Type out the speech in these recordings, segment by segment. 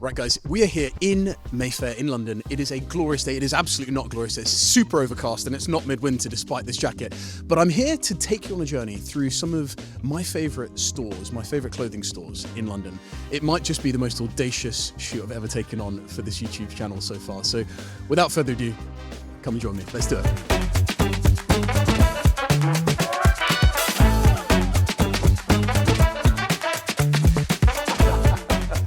Right, guys, we are here in Mayfair in London. It is a glorious day. It is absolutely not glorious. It's super overcast and it's not midwinter despite this jacket. But I'm here to take you on a journey through some of my favourite stores, my favourite clothing stores in London. It might just be the most audacious shoot I've ever taken on for this YouTube channel so far. So without further ado, come and join me. Let's do it.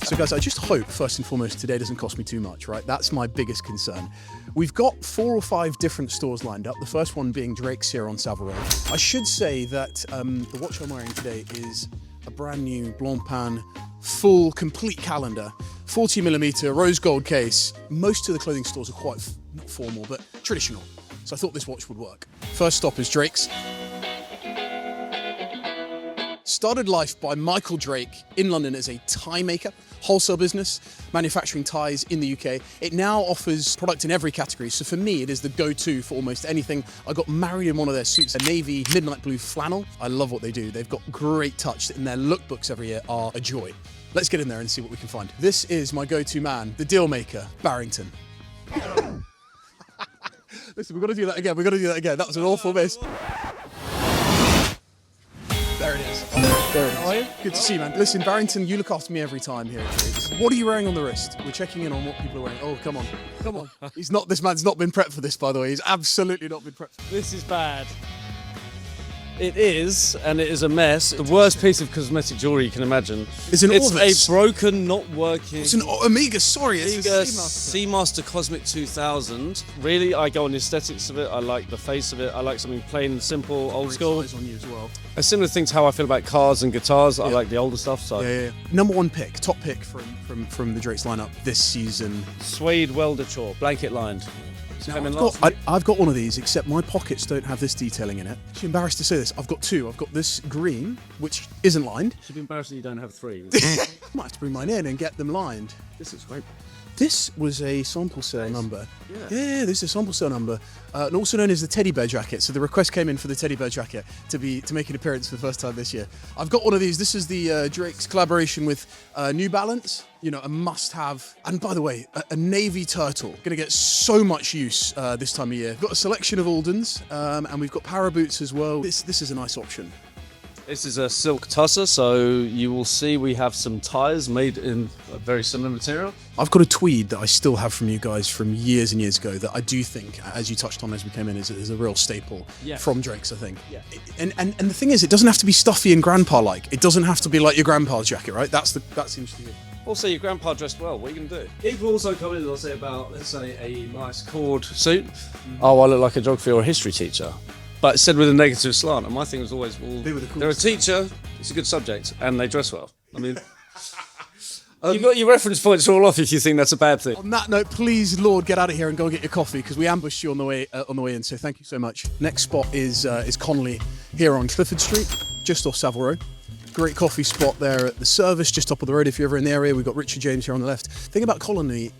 So guys, I just hope, first and foremost, today doesn't cost me too much, right? That's my biggest concern. We've got 4 or 5 different stores lined up, the first one being Drake's here on Savile Row. I should say that the watch I'm wearing today is a brand new Blancpain full, complete calendar, 40mm rose gold case. Most of the clothing stores are quite, not formal, but traditional. So I thought this watch would work. First stop is Drake's. Started life by Michael Drake in London as a tie maker, wholesale business, manufacturing ties in the UK. It now offers product in every category. So for me, it is the go-to for almost anything. I got married in one of their suits, a navy midnight blue flannel. I love what they do. They've got great touch, and their lookbooks every year are a joy. Let's get in there and see what we can find. This is my go-to man, the deal maker, Barrington. Listen, we've got to do that again. We've got to do that again. That was an awful miss. There it is. There it is. How are you? Good to see you, man. Listen, Barrington, you look after me every time here at Drake's. What are you wearing on the wrist? We're checking in on what people are wearing. Oh, come on. Come on. This man's not been prepped for this, by the way. He's absolutely not been prepped. This is bad. It is, and it is a mess. The worst piece of cosmetic jewelry you can imagine. It's an Orvis. A broken, not working. It's an Omega, sorry. It's Omega a Seamaster. Seamaster Cosmic 2000. Really, I go on the aesthetics of it. I like the face of it. I like something plain, simple, old school. Size on you as well. A similar thing to how I feel about cars and guitars. I like the older stuff. So Yeah. Number one pick, top pick from the Drake's lineup this season. Suede Welderchaw, blanket lined. Now, I've got one of these, except my pockets don't have this detailing in it. I'm actually embarrassed to say this. I've got 2. I've got this green, which isn't lined. Should be embarrassed that you don't have 3. Might have to bring mine in and get them lined. This is great. This was a sample sale number. Yeah, this is a sample sale number, and also known as the teddy bear jacket. So the request came in for the teddy bear jacket to make an appearance for the first time this year. I've got one of these. This is the Drake's collaboration with New Balance. You know, a must-have. And by the way, a navy turtle. Going to get so much use this time of year. We've got a selection of Aldens, and we've got para boots as well. This is a nice option. This is a silk tusser, so you will see we have some ties made in a very similar material. I've got a tweed that I still have from you guys from years and years ago that I do think, as you touched on as we came in, is a real staple from Drake's, I think. Yeah. And the thing is, it doesn't have to be stuffy and grandpa-like. It doesn't have to be like your grandpa's jacket, right? That's the interesting thing. Also, your grandpa dressed well. What are you going to do? People also come in and they'll say about, let's say, a nice cord suit. Oh, I look like a geography or a history teacher. But said with a negative slant. And my thing was always, well, they're a teacher, it's a good subject, and they dress well. I mean, you've got your reference points all off if you think that's a bad thing. On that note, please, Lord, get out of here and go and get your coffee, because we ambushed you on the way in. So thank you so much. Next spot is Connolly here on Clifford Street, just off Savile Row. Great coffee spot there at the service, just up on the road if you're ever in the area. We've got Richard James here on the left. The thing about Connolly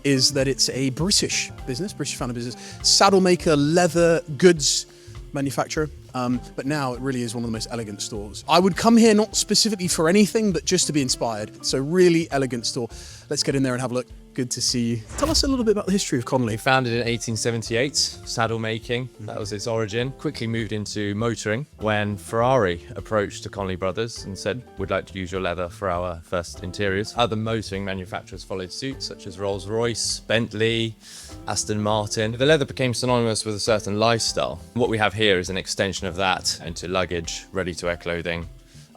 is that it's a British family business. Saddle maker, leather, goods manufacturer. But now it really is one of the most elegant stores. I would come here not specifically for anything, but just to be inspired. So really elegant store. Let's get in there and have a look. Good to see you. Tell us a little bit about the history of Connolly. Founded in 1878, saddle making, that was its origin. Quickly moved into motoring when Ferrari approached the Connolly brothers and said, we'd like to use your leather for our first interiors. Other motoring manufacturers followed suit, such as Rolls-Royce, Bentley, Aston Martin. The leather became synonymous with a certain lifestyle. What we have here is an extension of that into luggage, ready-to-wear clothing,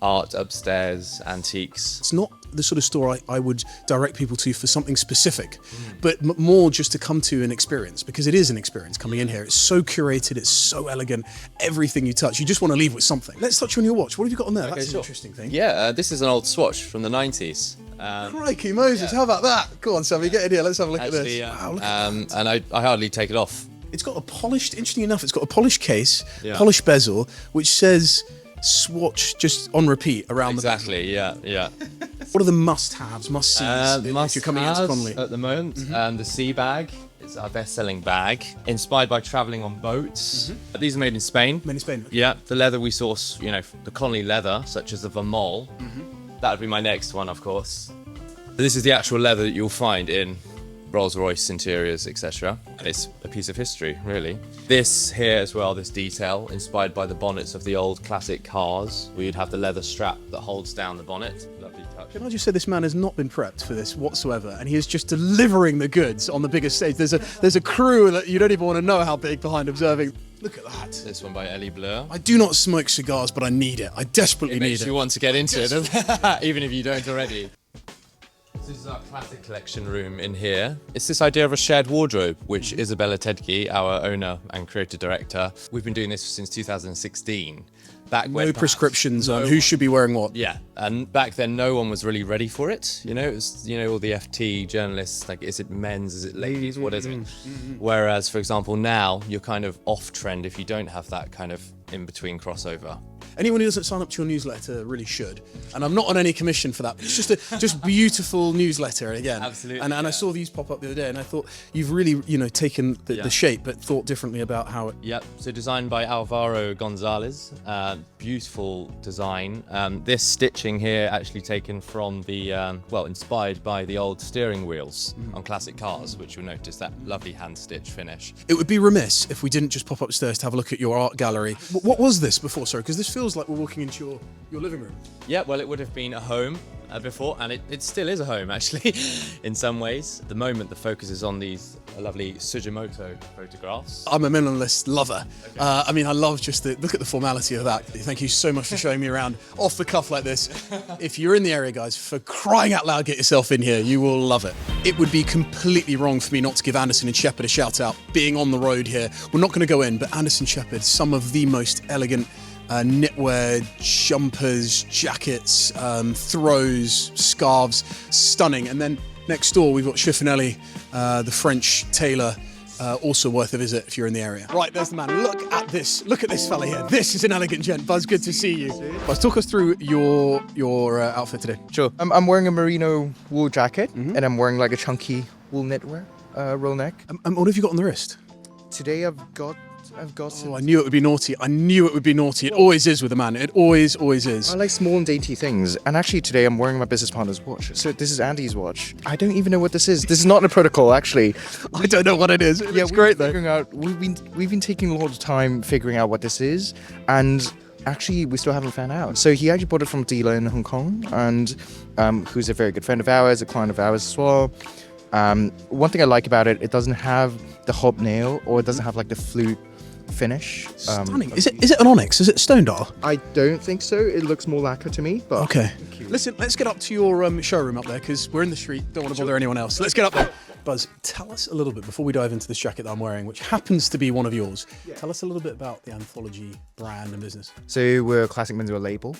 art upstairs, antiques. It's not the sort of store I would direct people to for something specific, but more just to come to an experience, because it is an experience coming in here. It's so curated, it's so elegant, everything you touch, you just want to leave with something. Let's touch on your watch. What have you got on there? That's an interesting thing. Yeah, this is an old Swatch from the 90s. Crikey Moses, how about that? Go on, Sammy, get in here, let's have a look at this. Wow, look at that. And I hardly take it off. It's got a polished, interesting enough, it's got a polished case, polished bezel, which says Swatch just on repeat around the back. Exactly, yeah. What are the must-haves, must-sees if you're coming into Connolly? At the moment, the Sea Bag is our best-selling bag, inspired by travelling on boats. These are made in Spain. Made in Spain. Yeah, the leather we source, the Connolly leather, such as the Vermol. That would be my next one, of course. This is the actual leather that you'll find in Rolls-Royce interiors, etc. And it's a piece of history, really. This here as well, this detail, inspired by the bonnets of the old classic cars, where you'd have the leather strap that holds down the bonnet. Lovely touch. Can I just say this man has not been prepped for this whatsoever, and he is just delivering the goods on the biggest stage. There's a crew that you don't even want to know how big behind observing. Look at that. This one by Elie Bleu. I do not smoke cigars, but I need it. I desperately It need makes it. you want to get into it, even if you don't already. This is our classic collection room in here. It's this idea of a shared wardrobe, which Isabella Tedke, our owner and creative director, we've been doing this since 2016. Back when No prescriptions on who should be wearing what. Yeah, and back then no one was really ready for it. You know, it was, all the FT journalists, like, is it men's, is it ladies, what is it? Whereas, for example, now you're kind of off trend if you don't have that kind of in-between crossover. Anyone who doesn't sign up to your newsletter really should. And I'm not on any commission for that. It's just a just beautiful newsletter again. Absolutely, And I saw these pop up the other day, and I thought you've really, taken the shape, but thought differently about how it. Yep, so designed by Alvaro Gonzalez, beautiful design. This stitching here actually taken from the, inspired by the old steering wheels on classic cars, which you'll notice that lovely hand stitch finish. It would be remiss if we didn't just pop upstairs to have a look at your art gallery. What was this before, sorry? Because this feels like we're walking into your living room. Yeah, well, it would have been a home before, and it still is a home, actually, in some ways. At the moment, the focus is on these lovely Sugimoto photographs. I'm a minimalist lover. Okay. I love just look at the formality of that. Thank you so much for showing me around off the cuff like this. If you're in the area, guys, for crying out loud, get yourself in here. You will love it. It would be completely wrong for me not to give Anderson and Shepherd a shout out. Being on the road here, we're not going to go in, but Anderson Shepherd, some of the most elegant knitwear, jumpers, jackets, throws, scarves, stunning. And then next door we've got Chiffonelli, the French tailor, also worth a visit if you're in the area. Right, there's the man. Look at this fella here. This is an elegant gent. Buzz, good to see you. Buzz, talk us through your outfit today. Sure. I'm wearing a merino wool jacket, and I'm wearing like a chunky wool knitwear, roll neck. And what have you got on the wrist? Today I've got Oh, I knew it would be naughty. It always is with a man. It always is. I like small and dainty things. And actually today I'm wearing my business partner's watch. So this is Andy's watch. I don't even know what this is. This is not in a protocol, actually. I don't know what it is. It's great though. We've been taking a lot of time figuring out what this is, and actually we still haven't found out. So he actually bought it from a dealer in Hong Kong, and who's a very good friend of ours, a client of ours as well. One thing I like about it, it doesn't have the hobnail, or it doesn't have like the flute finish. Stunning. Is it an onyx? Is it stone dial? I don't think so. It looks more lacquer to me. But okay. Listen, let's get up to your showroom up there, because we're in the street. Don't want to bother anyone else. Let's get up there. Buzz, tell us a little bit before we dive into this jacket that I'm wearing, which happens to be one of yours. Yeah. Tell us a little bit about the Anthology brand and business. So we're a classic menswear label.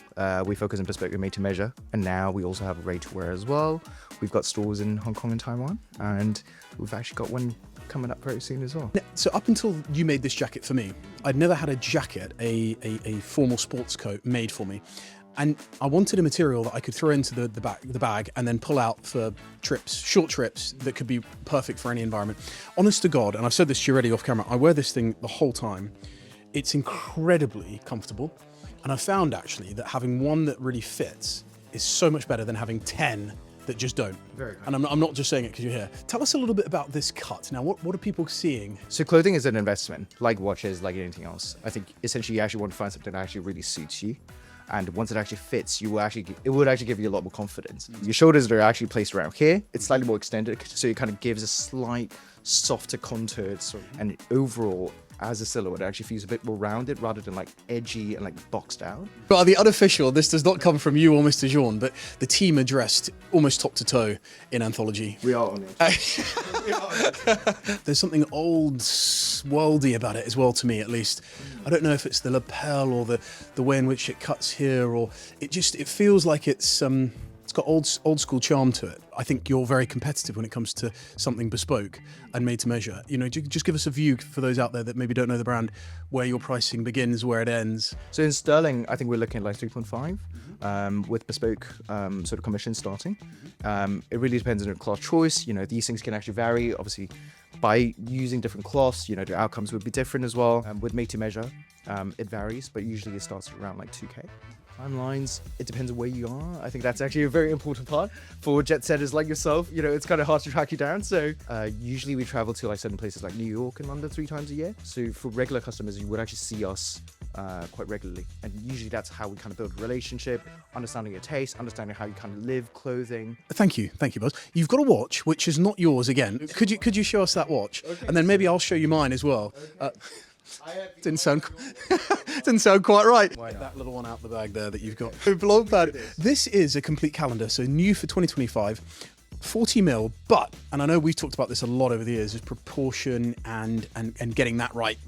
We focus on bespoke and made to measure, and now we also have a ready to wear as well. We've got stores in Hong Kong and Taiwan, and we've actually got one coming up very soon as well. So up until you made this jacket for me, I'd never had a jacket, a formal sports coat made for me. And I wanted a material that I could throw into the bag and then pull out for trips, short trips that could be perfect for any environment. Honest to God, and I've said this to you already off camera, I wear this thing the whole time. It's incredibly comfortable. And I found actually that having one that really fits is so much better than having 10 that just don't. Very kind. And I'm not just saying it because you're here. Tell us a little bit about this cut. Now, what are people seeing? So clothing is an investment, like watches, like anything else. I think essentially you actually want to find something that actually really suits you. And once it actually fits, it would actually give you a lot more confidence. Your shoulders are actually placed around here. It's slightly more extended, so it kind of gives a slight softer contour. And overall, as a silhouette, it actually feels a bit more rounded rather than like edgy and like boxed out. But the unofficial, this does not come from you or Mr. Jean, but the team are dressed almost top to toe in Anthology. We are on it. There's something old worldy about it as well, to me at least. I don't know if it's the lapel or the way in which it cuts here, or it feels like it's got old school charm to it. I think you're very competitive when it comes to something bespoke and made to measure. Just give us a view for those out there that maybe don't know the brand, where your pricing begins, where it ends. So in sterling, I think we're looking at like 3.5 with bespoke sort of commission starting. It really depends on your cloth choice. These things can actually vary. Obviously, by using different cloths, the outcomes would be different as well. With made to measure, it varies, but usually it starts around like 2K. Timelines, it depends on where you are. I think that's actually a very important part for jet setters like yourself. You know, it's kind of hard to track you down. So usually we travel to like certain places like New York and London 3 times a year. So for regular customers, you would actually see us quite regularly. And usually that's how we kind of build a relationship, understanding your taste, understanding how you kind of live, clothing. Thank you, Buzz. You've got a watch which is not yours again. Could you show us that watch, and then maybe I'll show you mine as well. Didn't sound quite right. That little one out the bag there that you've got. Blog pad. This is a complete calendar, so new for 2025. 40 mil, but, and I know we've talked about this a lot over the years, is proportion and getting that right.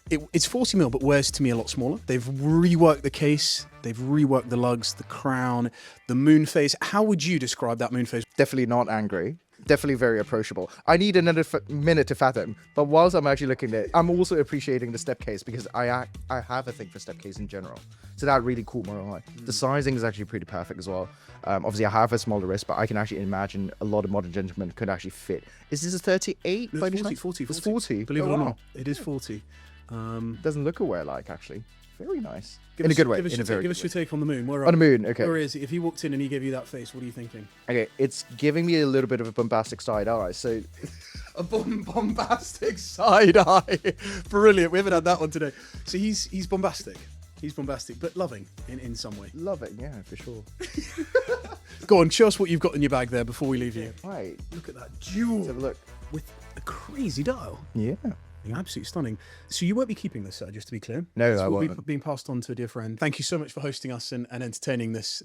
It's 40 mil, but wears to me a lot smaller. They've reworked the case, they've reworked the lugs, the crown, the moon phase. How would you describe that moon phase? Definitely not angry. Definitely very approachable. I need another minute to fathom, but whilst I'm actually looking at it, I'm also appreciating the step case because I have a thing for step case in general. So that really caught my eye. The sizing is actually pretty perfect as well. Obviously, I have a smaller wrist, but I can actually imagine a lot of modern gentlemen could actually fit. Is this a 38? No, by any 40, chance? 40, It's 40. Believe it Oh, or wow. not, it is 40. Doesn't look a wear like actually. Very nice. Give In a us- good way. Give us In a your very give good us way. your take on the moon. Where On the moon, okay. Where is he? If he walked in and he gave you that face, what are you thinking? Okay, it's giving me a little bit of a bombastic side eye. So A bombastic side eye. Brilliant. We haven't had that one today. So he's bombastic. He's bombastic, but loving in some way. love it, yeah, for sure. Go on, show us what you've got in your bag there before we leave you. Right, Look at that jewel let's have a look. with a crazy dial. Yeah. Absolutely stunning. So you won't be keeping this, sir, just to be clear. No, This I will be won't. being passed on to a dear friend. Thank you so much for hosting us and entertaining this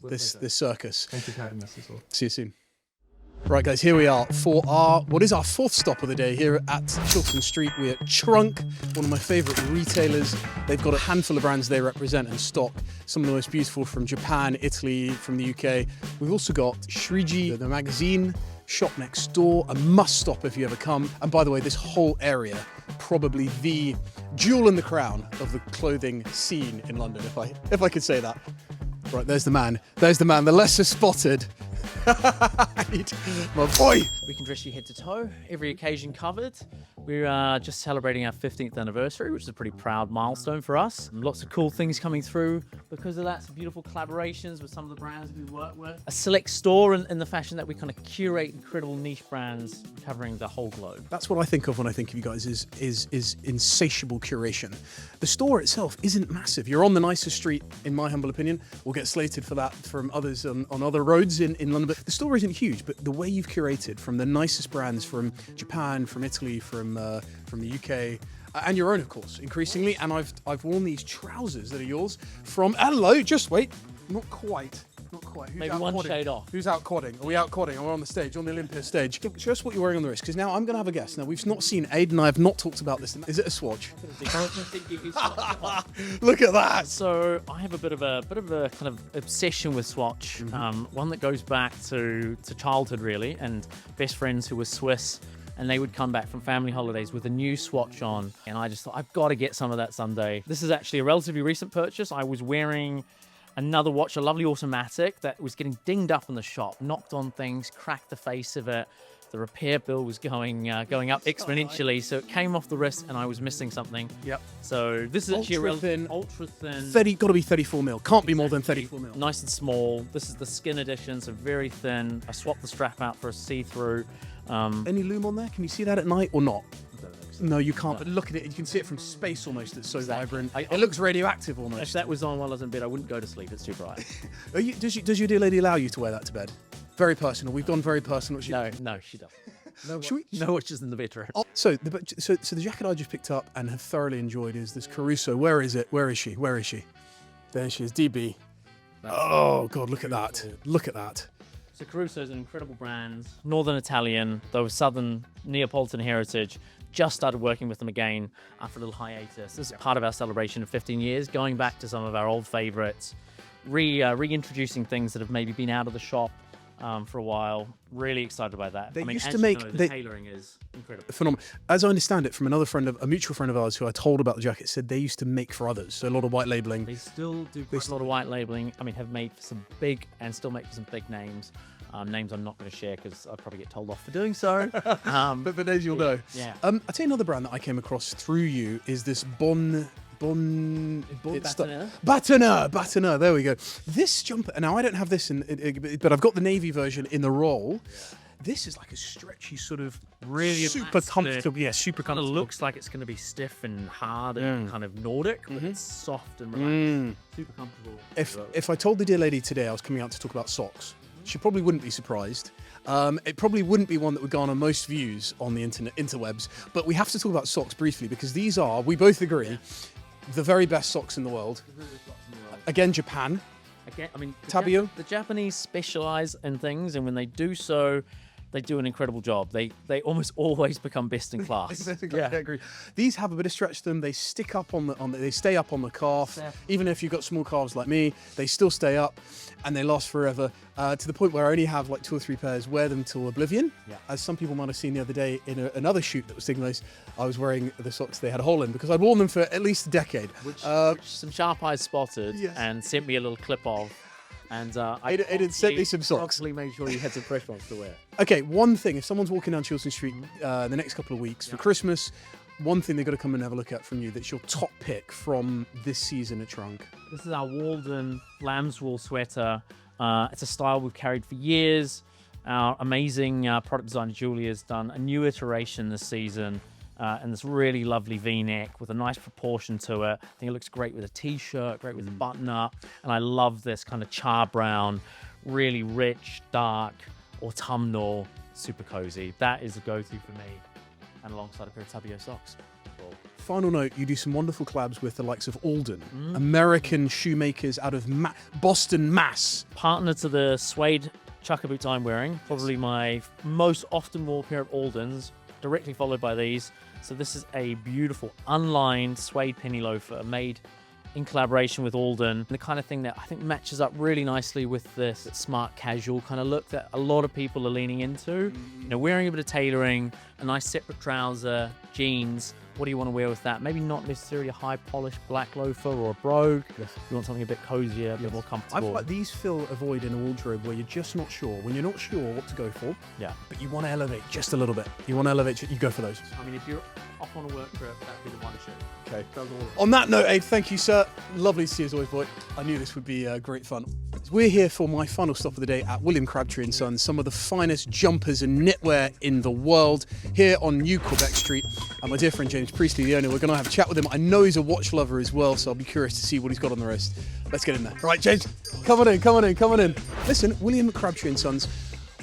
circus. Thank you for having us as well. See you soon. Right, guys, here we are for what is our 4th stop of the day here at Chiltern Street. We're at Trunk, one of my favourite retailers. They've got a handful of brands they represent and stock. Some of the most beautiful from Japan, Italy, from the UK. We've also got Shriji, the magazine, shop next door, a must stop if you ever come. And by the way, this whole area, probably the jewel in the crown of the clothing scene in London, if I could say that. Right, there's the man, the lesser spotted. My boy. We can dress you head to toe, every occasion covered. We're just celebrating our 15th anniversary, which is a pretty proud milestone for us. Lots of cool things coming through because of that. Some beautiful collaborations with some of the brands we work with. A select store in the fashion that we kind of curate incredible niche brands covering the whole globe. That's what I think of when I think of you guys is insatiable curation. The store itself isn't massive. You're on the nicest street, in my humble opinion. We'll get slated for that from others on other roads in London. But the store isn't huge, but the way you've curated from the nicest brands from Japan, from Italy, from the UK, and your own, of course, increasingly. And I've worn these trousers that are yours from. Hello, just wait, not quite. Who's Maybe out one quadding? shade off. Who's out quadding? Are we out quadding? Are we on the stage, on the Olympia stage? Show us what you're wearing on the wrist, because now I'm going to have a guess. Now, we've not seen Aid and I have not talked about this. Is it a swatch? Look at that! So I have a bit of a kind of obsession with Swatch, one that goes back to childhood really, and best friends who were Swiss, and they would come back from family holidays with a new Swatch on, and I just thought I've got to get some of that someday. This is actually a relatively recent purchase. I was wearing another watch, a lovely automatic that was getting dinged up in the shop, knocked on things, cracked the face of it. The repair bill was going up exponentially, so it came off the wrist and I was missing something. Yep. So this is actually ultra thin. 30, got to be 34 mil. Can't be more than 34 mil. Nice and small. This is the skin edition, so very thin. I swapped the strap out for a see-through. Any loom on there? Can you see that at night or not? No, you can't. But look at it. You can see it from space almost. It's so vibrant. It looks radioactive If almost. that was on while I was in bed, I wouldn't go to sleep. It's too bright. Does your dear lady allow you to wear that to bed? Very personal. We've gone very personal. No, she doesn't. Should we? No watches in the bedroom. Oh, so the jacket I just picked up and have thoroughly enjoyed is this Caruso. Where is it? Where is she? There she is. DB. Oh God, look at that. Look at that. So Caruso is an incredible brand. Northern Italian, though Southern Neapolitan heritage. Just started working with them again after a little hiatus. This is part of our celebration of 15 years, going back to some of our old favorites, reintroducing things that have maybe been out of the shop for a while. Really excited by that. They used as to you make- know, they- the tailoring is incredible. Phenomenal. As I understand it from a mutual friend of ours who I told about the jacket, said they used to make for others. So a lot of white labeling. They still do quite a lot of white labeling. I mean, have made for some big and still make for some big names. Names I'm not going to share because I'd probably get told off for doing so. But for days you'll know. Yeah. I'll tell you another brand that I came across through you is this Bon Batoneur. There we go. This jumper. Now I don't have this but I've got the navy version in the roll. This is like a stretchy sort of Really super comfortable. Yeah, super Kind of comfortable. looks like it's going to be stiff and hard and kind of Nordic, but it's soft and relaxed. Super comfortable. If I told the dear lady today I was coming out to talk about socks, she probably wouldn't be surprised. It probably wouldn't be one that would garner most views on the interwebs, but we have to talk about socks briefly because these are, we both agree, the very best socks in the world. Again, Japan. Again, I mean, Tabio? The Japanese specialize in things, and when they do so, they do an incredible job. They almost always become best in class. Yeah, I agree. These have a bit of stretch to them. They stick up they stay up on the calf. Even if you've got small calves like me, they still stay up, and they last forever. To the point where I only have like 2 or 3 pairs, wear them till oblivion. Yeah. As some people might have seen the other day in another shoot that was taking place, I was wearing the socks they had a hole in because I'd worn them for at least a decade. Which some sharp eyes spotted and sent me a little clip of. And Aidan sent me some socks. Promptly made sure you had some fresh ones to wear. Okay, one thing, if someone's walking down Chiltern Street the next couple of weeks for Christmas, one thing they've got to come and have a look at from you that's your top pick from this season at Trunk. This is our Walden lamb's wool sweater. It's a style we've carried for years. Our amazing product designer Julie has done a new iteration this season. And this really lovely V-neck with a nice proportion to it. I think it looks great with a t-shirt, great with a button-up. And I love this kind of char brown, really rich, dark, autumnal, super cozy. That is a go-to for me. And alongside a pair of Tabio socks. Final note, you do some wonderful collabs with the likes of Alden, American shoemakers out of Boston, Mass. Partner to the suede chukka boots I'm wearing. Probably my most often worn pair of Aldens, directly followed by these. So this is a beautiful unlined suede penny loafer made in collaboration with Alden. The kind of thing that I think matches up really nicely with this smart casual kind of look that a lot of people are leaning into. You know, wearing a bit of tailoring, a nice separate trouser, jeans. What do you want to wear with that? Maybe not necessarily a high polished black loafer or a brogue. You want something a bit cozier, a bit more I comfortable. feel like these fill a void in a wardrobe where you're just not sure. When you're not sure what to go for, but you want to elevate just a little bit. You want to elevate, you go for those. I mean, if you're off on a work trip, that'd be the one shoe. Okay. On that note, Abe, thank you, sir. Lovely to see you as always, boy. I knew this would be great fun. We're here for my final stop of the day at William Crabtree & Sons, some of the finest jumpers and knitwear in the world, here on New Quebec Street. And my dear friend James Priestley, the owner, we're going to have a chat with him. I know he's a watch lover as well, so I'll be curious to see what he's got on the wrist. Let's get in there. All right, James, come on in. Listen, William Crabtree & Sons,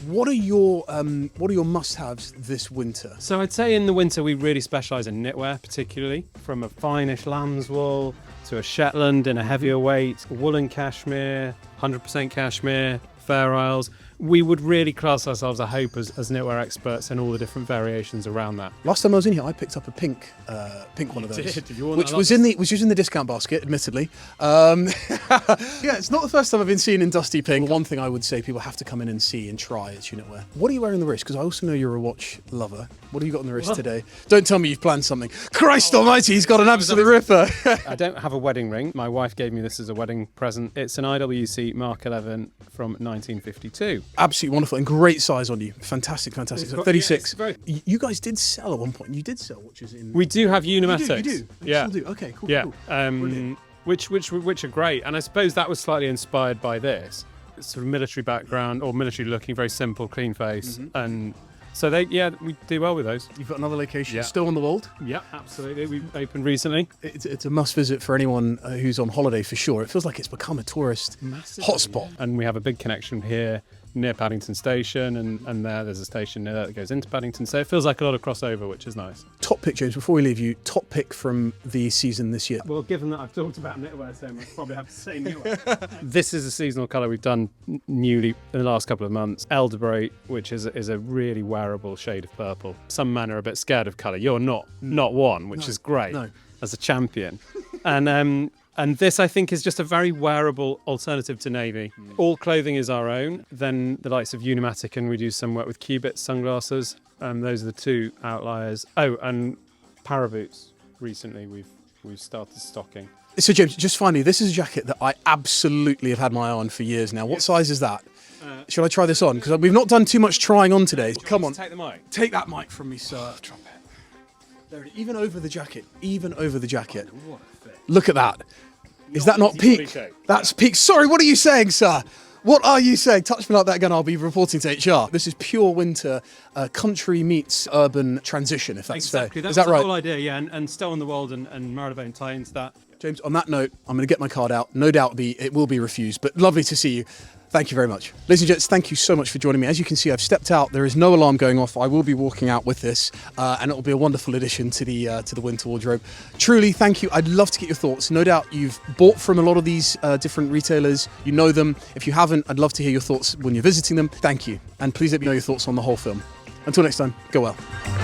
what are your must-haves this winter? So I'd say in the winter we really specialise in knitwear, particularly from a finish lamb's wool to a Shetland in a heavier weight, woolen cashmere, 100% cashmere, Fair Isles. We would really class ourselves, I hope, as knitwear experts in all the different variations around that. Last time I was in here, I picked up a pink one of those, which was in the discount basket, admittedly. Yeah, it's not the first time I've been seen in dusty pink. One thing I would say people have to come in and see and try is knitwear. What are you wearing on the wrist? Because I also know you're a watch lover. What have you got on the wrist today? Don't tell me you've planned something. Christ Almighty, he's got an absolute ripper. I don't have a wedding ring. My wife gave me this as a wedding present. It's an IWC Mark 11 from 1952. Absolutely wonderful and great size on you. Fantastic. So 36. Yeah, you guys did sell at one point. You did sell watches in. We do have Unimatics. You do. Yeah. You still do. Okay, cool. Yeah. Cool. Which are great, and I suppose that was slightly inspired by this sort of military background or military looking, very simple, clean face, and so we do well with those. You've got another location Yeah. still on the Wold. Yeah, absolutely. We've opened recently. It's a must visit for anyone who's on holiday for sure. It feels like it's become a tourist hotspot. And we have a big connection here near Paddington Station, and there's a station near there that goes into Paddington, so it feels like a lot of crossover, which is nice. Top pick, James, before we leave you, top pick from the season this year. Well, given that I've talked about knitwear so much, I probably have to say knitwear. This is a seasonal colour we've done newly in the last couple of months. Elderberry, which is a really wearable shade of purple. Some men are a bit scared of colour. You're not one, which is great as a champion. And this, I think, is just a very wearable alternative to navy. All clothing is our own. Then the likes of Unimatic, and we do some work with Cubit sunglasses. Those are the two outliers. Oh, and Paraboots. Recently, we've started stocking. So, James, just finally, this is a jacket that I absolutely have had my eye on for years now. What size is that? Shall I try this on? Because we've not done too much trying on today. Come on. Take the mic. Take that mic from me, sir. Drop it. There it is. Even over the jacket. Look at that. Is that not easy body peak? shape. That's peak. Sorry, what are you saying, sir? What are you saying? Touch me like that again, I'll be reporting to HR. This is pure winter, country meets urban transition, if that's Exactly. fair. That's Is that the right? whole idea, yeah. And Stow on the Wold and Marylebone tie into that. James, on that note, I'm going to get my card out. No doubt it will be refused, but lovely to see you. Thank you very much. Ladies and gents, thank you so much for joining me. As you can see, I've stepped out. There is no alarm going off. I will be walking out with this, and it will be a wonderful addition to the winter wardrobe. Truly, thank you. I'd love to get your thoughts. No doubt you've bought from a lot of these different retailers. You know them. If you haven't, I'd love to hear your thoughts when you're visiting them. Thank you. And please let me know your thoughts on the whole film. Until next time, go well.